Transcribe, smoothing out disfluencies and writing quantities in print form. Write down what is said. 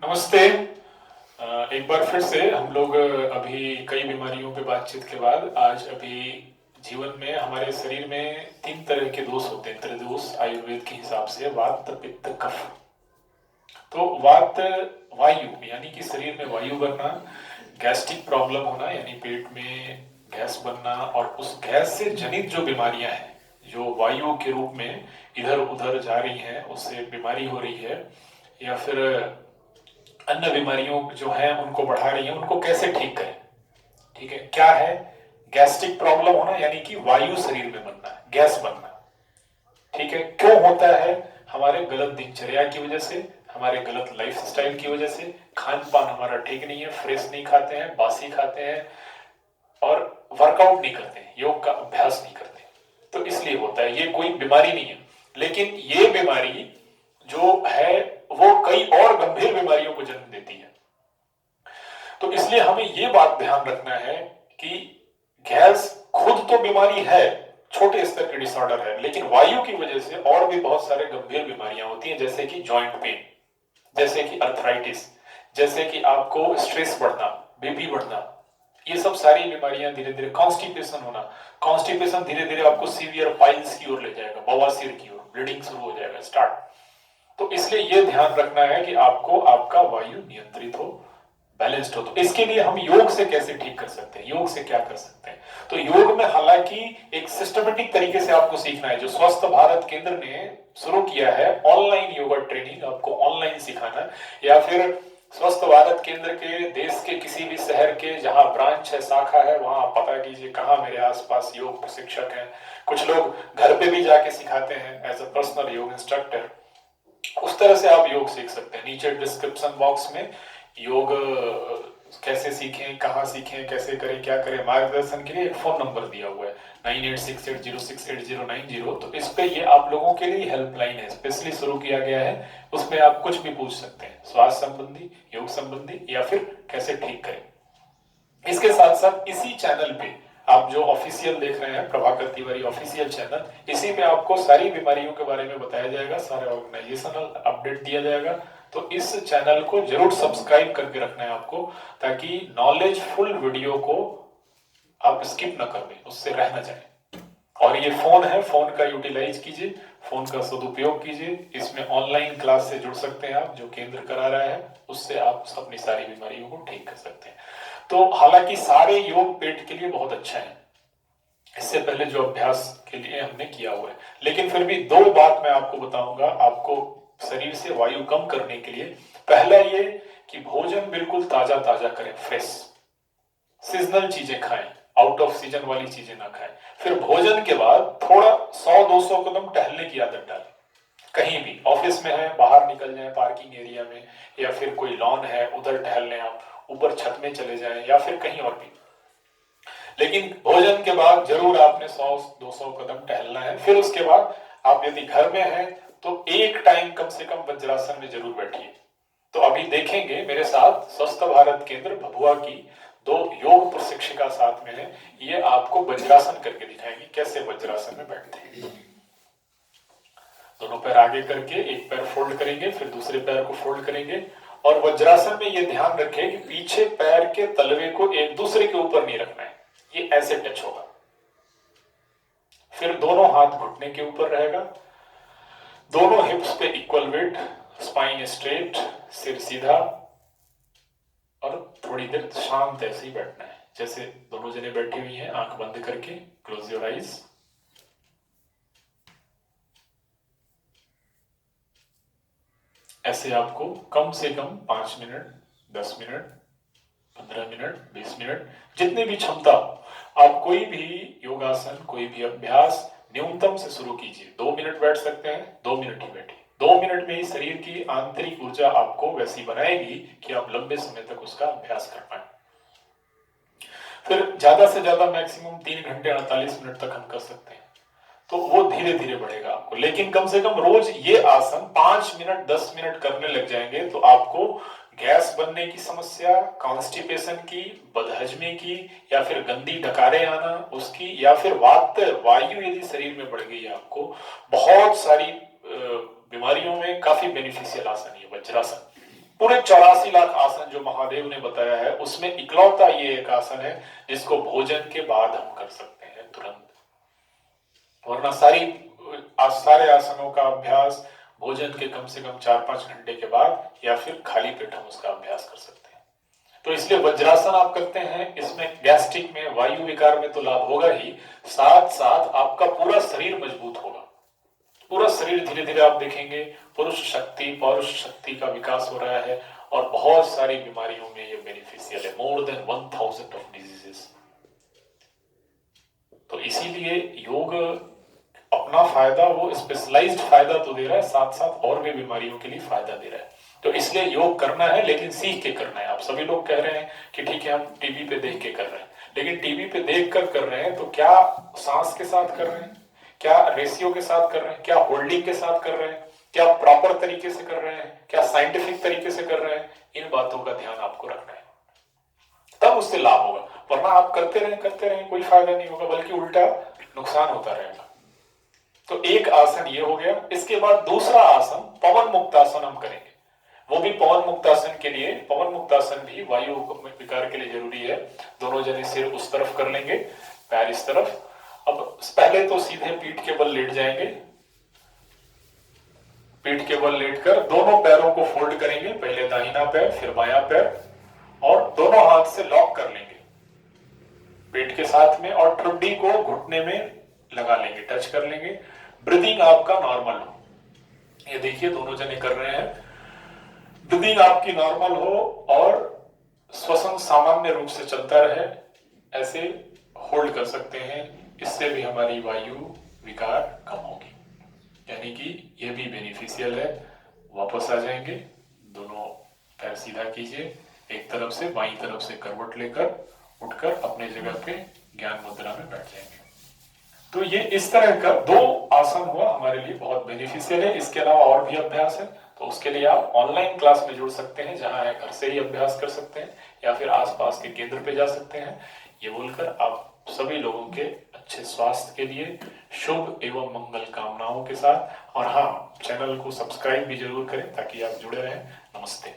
नमस्ते। एक बार फिर से हम लोग अभी कई बीमारियों पे बातचीत के बाद आज अभी जीवन में हमारे शरीर में 3 तरह के दोष होते हैं, त्रिदोष आयुर्वेद के हिसाब से, वात पित्त कफ। तो वात वायु यानी कि शरीर में वायु बनना, गैस्ट्रिक प्रॉब्लम होना यानी पेट में गैस बनना, और उस गैस से जनित जो बीमारियां हैं जो वायु के रूप में इधर उधर जा रही हैं, उससे बीमारी हो रही है, या फिर अन्य बीमारियों जो हैं उनको बढ़ा रही हैं, उनको कैसे ठीक करें। ठीक है, क्या है? गैस्ट्रिक प्रॉब्लम होना यानी कि वायु शरीर में बनना, गैस बनना। ठीक है, क्यों होता है? हमारे गलत दिनचर्या की वजह से, हमारे गलत लाइफ स्टाइल की वजह से। खान पान हमारा ठीक नहीं है, फ्रेश नहीं खाते हैं, बासी खाते हैं, और वर्कआउट नहीं करते हैं, योग का अभ्यास नहीं करते, तो इसलिए होता है। ये कोई बीमारी नहीं है, लेकिन ये बीमारी जो है वो कई और गंभीर बीमारियों को जन्म देती है। तो इसलिए हमें ये बात ध्यान रखना है कि गैस खुद तो बीमारी है, छोटे स्तर के डिसऑर्डर है, लेकिन वायु की वजह से और भी बहुत सारे गंभीर बीमारियां होती हैं, जैसे कि जॉइंट पेन, जैसे कि अर्थराइटिस, जैसे कि आपको स्ट्रेस बढ़ना, बीपी बढ़ना। ये सब सारी बीमारियां धीरे धीरे, कॉन्स्टिपेशन होना, कॉन्स्टिपेशन धीरे धीरे आपको सीवियर पाइल्स की ओर ले जाएगा, बवासीर की ओर, ब्लीडिंग शुरू हो जाएगा, स्टार्ट। तो इसलिए यह ध्यान रखना है कि आपको आपका वायु नियंत्रित हो, बैलेंस्ड हो। तो इसके लिए हम योग से कैसे ठीक कर सकते हैं, योग से क्या कर सकते हैं? तो योग में हालांकि एक सिस्टमेटिक तरीके से आपको सीखना है, जो स्वस्थ भारत केंद्र ने शुरू किया है, ऑनलाइन योगा ट्रेनिंग आपको ऑनलाइन सिखाना, या फिर स्वस्थ भारत केंद्र के देश के किसी भी शहर के जहां ब्रांच है, शाखा है, वहां आप पता कीजिए कहां मेरे आसपास योग प्रशिक्षक हैं। कुछ लोग घर पे भी जाके सिखाते हैं एज अ पर्सनल योग इंस्ट्रक्टर। उस तरह से आप योग सीख सकते हैं। नीचे डिस्क्रिप्शन बॉक्स में योग कैसे सीखें, कहाँ सीखें, कैसे करें, क्या करें, मार्गदर्शन के लिए एक फोन नंबर दिया हुआ है 9868068090। तो इस पे ये आप लोगों के लिए हेल्पलाइन है, स्पेशली शुरू किया गया है। उसमें आप कुछ भी पूछ सकते हैं, स्वास्थ्य संबंधी, योग संबंधी, या फिर कैसे ठीक करें। इसके साथ साथ इसी चैनल पे आप जो ऑफिशियल देख रहे हैं, प्रभाकर तिवारी ऑफिशियल चैनल, इसी पे आपको सारी बीमारियों के बारे में बताया जाएगा, सारे ऑर्गेनाइजेशनल अपडेट दिया जाएगा। तो इस चैनल को जरूर सब्सक्राइब करके रखना है आपको, ताकि नॉलेज फुल वीडियो को आप स्किप ना कर दें, उससे रह ना जाए। और ये फोन है, फोन का यूटिलाइज कीजिए, फोन का सदुपयोग कीजिए। इसमें ऑनलाइन क्लास से जुड़ सकते हैं आप, जो केंद्र करा रहा है, उससे आप अपनी सारी बीमारियों को ठीक कर सकते हैं। तो हालांकि सारे योग पेट के लिए बहुत अच्छा है, इससे पहले जो अभ्यास के लिए हमने किया हुआ है, लेकिन फिर भी दो बात मैं आपको बताऊंगा आपको शरीर से वायु कम करने के लिए। पहला ये कि भोजन बिल्कुल ताजा ताजा करें, फ्रेश, सीजनल चीजें खाएं, आउट ऑफ सीजन वाली चीजें ना खाएं। फिर भोजन के बाद थोड़ा 100-200 कदम टहलने की आदत डालें। कहीं भी, ऑफिस में है, बाहर निकल जाएं पार्किंग एरिया में, या फिर कोई लॉन है उधर टहल लें, आप ऊपर छत में चले जाएं, या फिर कहीं और भी। लेकिन भोजन के बाद जरूर आपने 100-200 कदम टहलना है। फिर उसके बाद आप यदि घर में हैं तो एक टाइम कम से कम वज्रासन में जरूर बैठिए। तो अभी देखेंगे मेरे साथ स्वस्थ भारत केंद्र भभुआ की 2 योग प्रशिक्षिका साथ में है, ये आपको वज्रासन करके दिखाएंगे कैसे वज्रासन में बैठते हैं। दोनों पैर आगे करके एक पैर फोल्ड करेंगे, फिर दूसरे पैर को फोल्ड करेंगे, और वज्रासन में ये ध्यान रखें कि पीछे पैर के तलवे को एक दूसरे के ऊपर नहीं रखना है, ये ऐसे टच होगा। फिर दोनों हाथ घुटने के ऊपर रहेगा, दोनों हिप्स पे इक्वल वेट, स्पाइन स्ट्रेट, सिर सीधा, और थोड़ी देर शांत ऐसे ही बैठना है, जैसे दोनों जने बैठी हुई हैं, आंख बंद करके, क्लोज योर आईज। ऐसे आपको कम से कम 5 मिनट, 10 मिनट, 15 मिनट, 20 मिनट, जितनी भी क्षमता। आप कोई भी योगासन, कोई भी अभ्यास न्यूनतम से शुरू कीजिए। 2 मिनट बैठ सकते हैं, 2 मिनट ही बैठिए। 2 मिनट में ही शरीर की आंतरिक ऊर्जा आपको वैसी बनाएगी कि आप लंबे समय तक उसका अभ्यास कर पाए। फिर ज्यादा से ज्यादा मैक्सिमम 3 घंटे 48 मिनट तक हम कर सकते हैं, तो वो धीरे धीरे बढ़ेगा आपको। लेकिन कम से कम रोज ये आसन 5 मिनट 10 मिनट करने लग जाएंगे तो आपको गैस बनने की समस्या, कॉन्स्टिपेशन की, बदहजमी की, या फिर गंदी डकारे आना उसकी, या फिर वात वायु यदि शरीर में बढ़ गई है आपको, बहुत सारी बीमारियों में काफी बेनिफिशियल आसन है वज्रासन। पूरे 84 लाख आसन जो महादेव ने बताया है उसमें इकलौता ये एक आसन है जिसको भोजन के बाद हम कर सकते हैं तुरंत। वरना सारे आसनों का अभ्यास भोजन के कम से कम 4-5 घंटे के बाद या फिर खाली पेट हम उसका अभ्यास कर सकते हैं। तो इसलिए वज्रासन आप करते हैं, इसमें गैस्ट्रिक में, वायु विकार में तो लाभ होगा ही, साथ साथ आपका पूरा शरीर मजबूत होगा। पूरा शरीर धीरे धीरे आप देखेंगे पुरुष शक्ति, पौरुष शक्ति का विकास हो रहा है और बहुत सारी बीमारियों में ये बेनिफिशियल है, मोर देन 1000 ऑफ डिजीजेस। तो इसीलिए योग अपना फायदा, वो स्पेशलाइज्ड फायदा तो दे रहा है, साथ साथ और भी बीमारियों के लिए फायदा दे रहा है। तो इसलिए योग करना है, लेकिन सीख के करना है। आप सभी लोग कह रहे हैं कि ठीक है हम टीवी पे देख के कर रहे हैं, लेकिन टीवी पे देख कर रहे हैं तो क्या सांस के साथ कर रहे हैं, क्या रेशियो के साथ कर रहे हैं, क्या होल्डिंग के साथ कर रहे हैं, क्या प्रॉपर तरीके से कर रहे हैं, क्या साइंटिफिक तरीके से कर रहे हैं, इन बातों का ध्यान आपको रखना है, तब उससे लाभ होगा। वरना आप करते रहें कोई फायदा नहीं होगा, बल्कि उल्टा नुकसान होता रहेगा। तो एक आसन ये हो गया। इसके बाद दूसरा आसन पवन मुक्तासन हम करेंगे। वो भी पवन मुक्तासन के लिए, पवन मुक्तासन भी वायु विकार के लिए जरूरी है। दोनों जने सिर उस तरफ कर लेंगे, पैर इस तरफ। अब पहले तो सीधे पीठ के बल लेट जाएंगे, पीठ के बल लेटकर दोनों पैरों को फोल्ड करेंगे, पहले दाहिना पैर फिर बायां पैर, और दोनों हाथ से लॉक कर लेंगे पेट के साथ में, और ठुड्डी को घुटने में लगा लेंगे, टच कर लेंगे। ब्रीदिंग आपका नॉर्मल हो, ये देखिए दोनों जने कर रहे हैं। ब्रीदिंग आपकी नॉर्मल हो और श्वसन सामान्य रूप से चलता रहे, ऐसे होल्ड कर सकते हैं। इससे भी हमारी वायु विकार कम होगी, यानी कि ये भी बेनिफिशियल है। वापस आ जाएंगे, दोनों पैर सीधा कीजिए, एक तरफ से बाईं तरफ से करवट लेकर उठकर अपने जगह पे ज्ञान मुद्रा में बैठ जाएंगे। तो ये इस तरह का 2 आसन हुआ, हमारे लिए बहुत बेनिफिशियल है। इसके अलावा और भी अभ्यास है, तो उसके लिए आप ऑनलाइन क्लास में जुड़ सकते हैं, जहां है घर से ही अभ्यास कर सकते हैं, या फिर आसपास के केंद्र पे जा सकते हैं। ये बोलकर आप सभी लोगों के अच्छे स्वास्थ्य के लिए शुभ एवं मंगल कामनाओं के साथ, और हाँ, चैनल को सब्सक्राइब भी जरूर करें ताकि आप जुड़े रहें। नमस्ते।